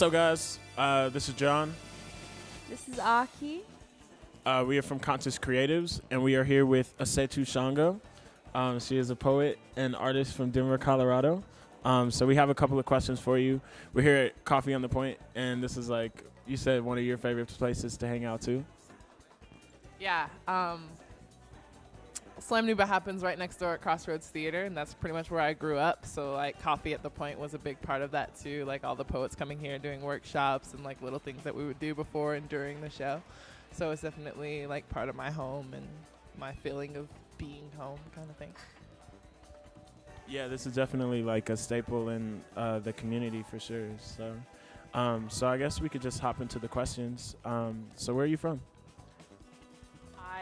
What's up, guys? This is John. This is Aki. We are from Conscious Creatives, and we are here with Assetou Xango. She is a poet and artist from Denver, Colorado. So we have a couple of questions for you. We're here at Coffee on the Point, and this is, like you said, one of your favorite places to hang out too. Yeah. Slam Nuba happens right next door at Crossroads Theater, and that's pretty much where I grew up. So, like, Coffee at the Point was a big part of that, too. Like, all the poets coming here doing workshops and, like, little things that we would do before and during the show. So it's definitely, like, part of my home and my feeling of being home kind of thing. Yeah, this is definitely, like, a staple in the community for sure. So I guess we could just hop into the questions. So where are you from?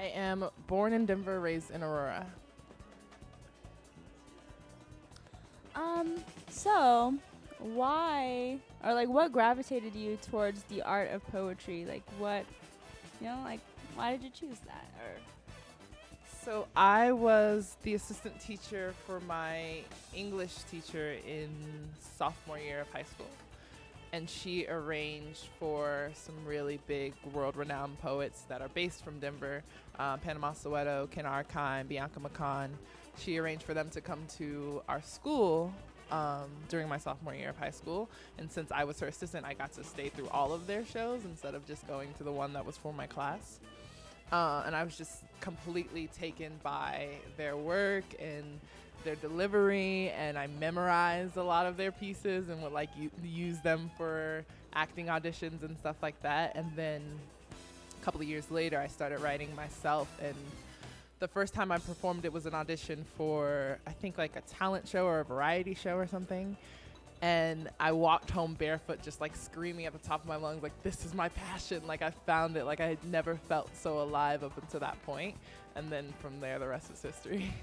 I am born in Denver, raised in Aurora. So why, or like what gravitated you towards the art of poetry? Like what, why did you choose that? Or So I was the assistant teacher for my English teacher in sophomore year of high school. And she arranged for some really big world-renowned poets that are based from Denver, Panama Soweto, Ken Archive, Bianca McCon. She arranged for them to come to our school during my sophomore year of high school. And since I was her assistant, I got to stay through all of their shows instead of just going to the one that was for my class. And I was just completely taken by their work and their delivery, and I memorized a lot of their pieces and would use them for acting auditions and stuff like that. And then a couple of years later, I started writing myself, and the first time I performed it was an audition for, I think, like a talent show or a variety show or something. And I walked home barefoot, just like screaming at the top of my lungs, like, this is my passion. Like, I found it. Like, I had never felt so alive up until that point. And then from there, the rest is history.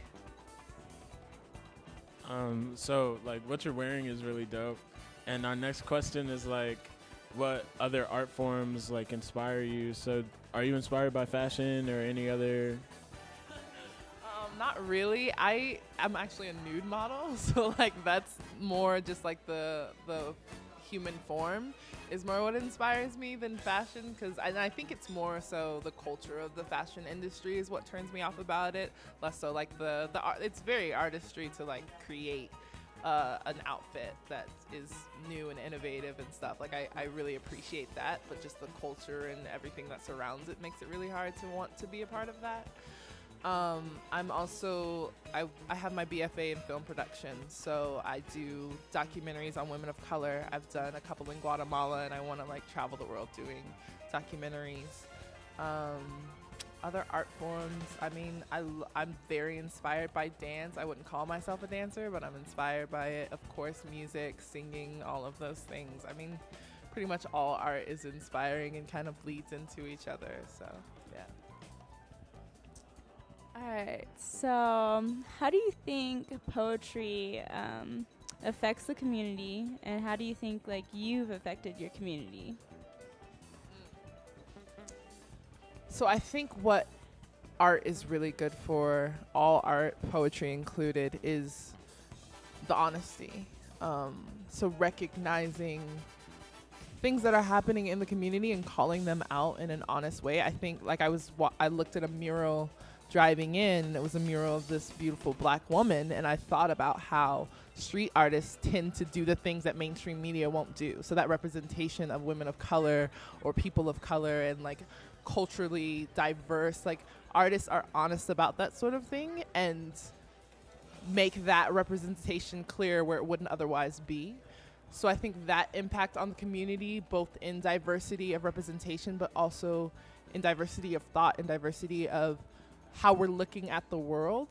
So, like, what you're wearing is really dope. And our next question is, like, what other art forms, like, inspire you? So, are you inspired by fashion or any other? Not really. I'm actually a nude model, so, like, that's more just, like, the human form is more what inspires me than fashion, because I think it's more so the culture of the fashion industry is what turns me off about it, less so like the art. It's very artistry to like create an outfit that is new and innovative and stuff. Like I really appreciate that, but just the culture and everything that surrounds it makes it really hard to want to be a part of that. I'm also, I have my BFA in film production, so I do documentaries on women of color. I've done a couple in Guatemala, and I want to like travel the world doing documentaries. Other art forms, I mean, I'm very inspired by dance. I wouldn't call myself a dancer, but I'm inspired by it. Of course, music, singing, all of those things. I mean, pretty much all art is inspiring and kind of bleeds into each other, so yeah. all right. So how do you think poetry affects the community, and how do you think like you've affected your community? So I think what art is really good for, all art, poetry included, is the honesty. So recognizing things that are happening in the community and calling them out in an honest way. I think like I looked at a mural driving in, and it was a mural of this beautiful black woman, and I thought about how street artists tend to do the things that mainstream media won't do. So that representation of women of color or people of color and like culturally diverse, like artists are honest about that sort of thing and make that representation clear where it wouldn't otherwise be. So I think that impact on the community, both in diversity of representation, but also in diversity of thought and diversity of how we're looking at the world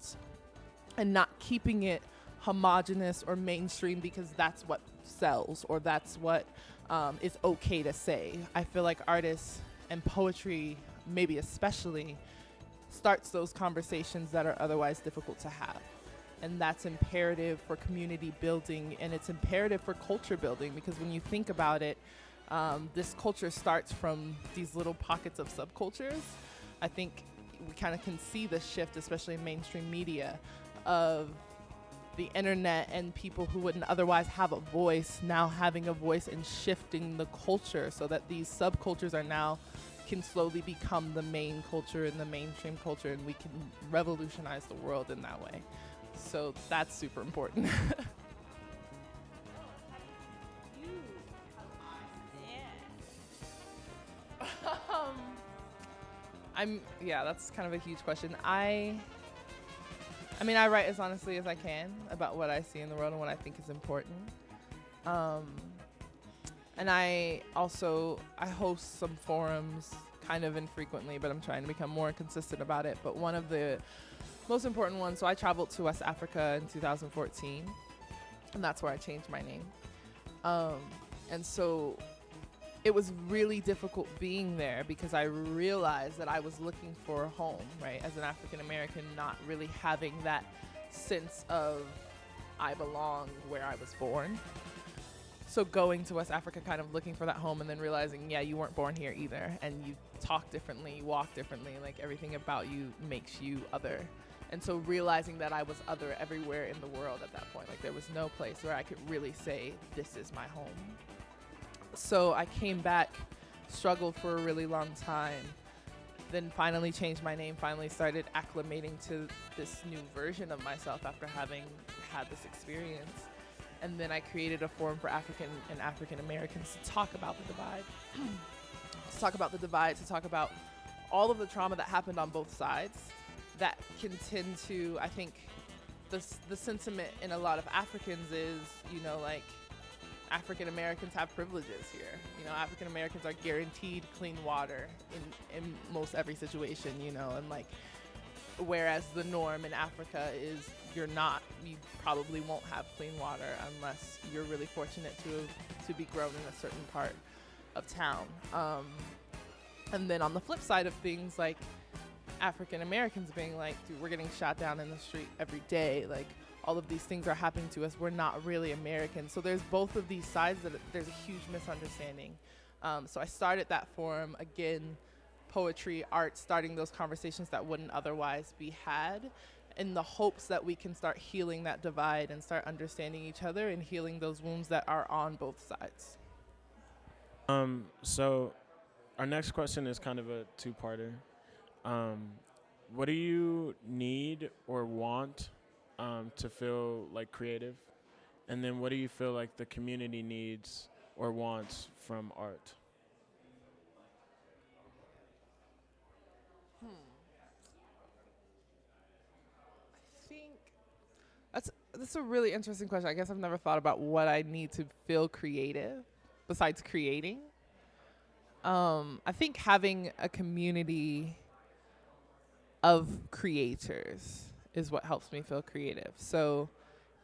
and not keeping it homogenous or mainstream because that's what sells or that's what is okay to say. I feel like artists and poetry, maybe especially, starts those conversations that are otherwise difficult to have. And that's imperative for community building, and it's imperative for culture building, because when you think about it, this culture starts from these little pockets of subcultures. I think we kind of can see the shift, especially in mainstream media, of the internet and people who wouldn't otherwise have a voice now having a voice and shifting the culture so that these subcultures are now can slowly become the main culture and the mainstream culture, and we can revolutionize the world in that way. So that's super important. That's kind of a huge question. I mean, I write as honestly as I can about what I see in the world and what I think is important. And I host some forums kind of infrequently, but I'm trying to become more consistent about it. But one of the most important ones, so I traveled to West Africa in 2014, and that's where I changed my name. And so it was really difficult being there because I realized that I was looking for a home, right? As an African American, not really having that sense of I belong where I was born. So going to West Africa, kind of looking for that home, and then realizing, yeah, you weren't born here either, and you talk differently, you walk differently, like everything about you makes you other. And so realizing that I was other everywhere in the world at that point, like there was no place where I could really say, this is my home. So I came back, struggled for a really long time, then finally changed my name, finally started acclimating to this new version of myself after having had this experience. And then I created a forum for African and African Americans to talk about the divide, to talk about all of the trauma that happened on both sides that can tend to, I think, the sentiment in a lot of Africans is, like, African Americans have privileges here. African Americans are guaranteed clean water in most every situation, and like, whereas the norm in Africa is you probably won't have clean water unless you're really fortunate to be grown in a certain part of town. And then on the flip side of things, like African Americans being like, dude, we're getting shot down in the street every day. Like, all of these things are happening to us. We're not really American. So there's both of these sides that there's a huge misunderstanding. So I started that forum, again, poetry, art, starting those conversations that wouldn't otherwise be had, in the hopes that we can start healing that divide and start understanding each other and healing those wounds that are on both sides. So our next question is kind of a two-parter. What do you need or want to feel like creative? And then what do you feel like the community needs or wants from art? I think that's a really interesting question. I guess I've never thought about what I need to feel creative besides creating. I think having a community of creators is what helps me feel creative. So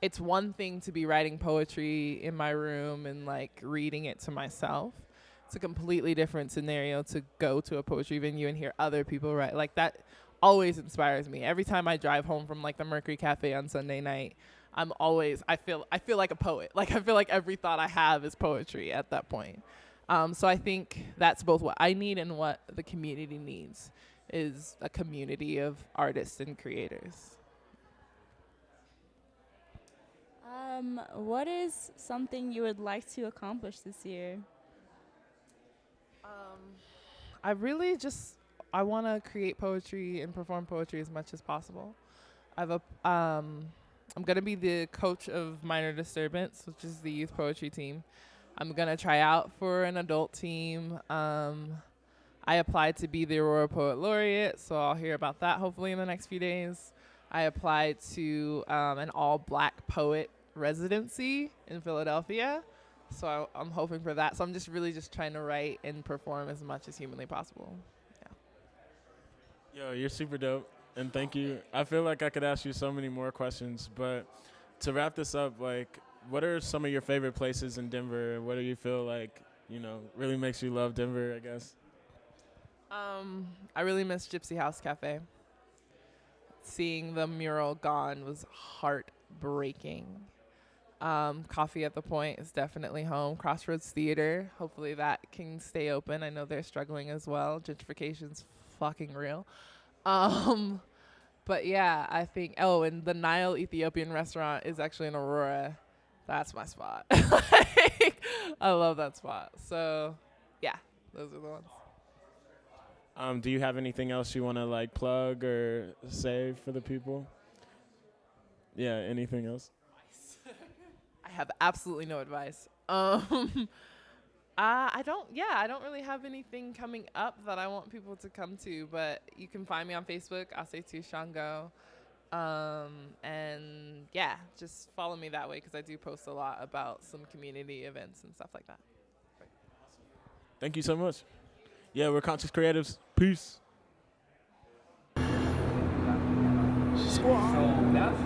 it's one thing to be writing poetry in my room and like reading it to myself. It's a completely different scenario to go to a poetry venue and hear other people write. Like, that always inspires me. Every time I drive home from like the Mercury Cafe on Sunday night, I feel like a poet. Like, I feel like every thought I have is poetry at that point. So I think that's both what I need and what the community needs, is a community of artists and creators. What is something you would like to accomplish this year? I want to create poetry and perform poetry as much as possible. I'm going to be the coach of Minor Disturbance, which is the youth poetry team. I'm going to try out for an adult team. I applied to be the Aurora Poet Laureate, so I'll hear about that hopefully in the next few days. I applied to an all-black poet residency in Philadelphia, so I'm hoping for that. So I'm just trying to write and perform as much as humanly possible. Yo, you're super dope, and thank you. I feel like I could ask you so many more questions, but to wrap this up, like, what are some of your favorite places in Denver? What do you feel like, really makes you love Denver, I guess? I really miss Gypsy House Cafe. Seeing the mural gone was heartbreaking. Coffee at the Point is definitely home. Crossroads Theater, hopefully that can stay open. I know they're struggling as well. Gentrification's fucking real. But yeah, I think, oh, and the Nile Ethiopian restaurant is actually in Aurora. That's my spot. Like, I love that spot. So yeah, those are the ones. Do you have anything else you want to like plug or say for the people? Yeah, anything else? I have absolutely no advice. I don't really have anything coming up that I want people to come to, but you can find me on Facebook, Assetou Xango. And yeah, just follow me that way because I do post a lot about some community events and stuff like that. Thank you so much. Yeah, we're Conscious Creatives. Peace. So that's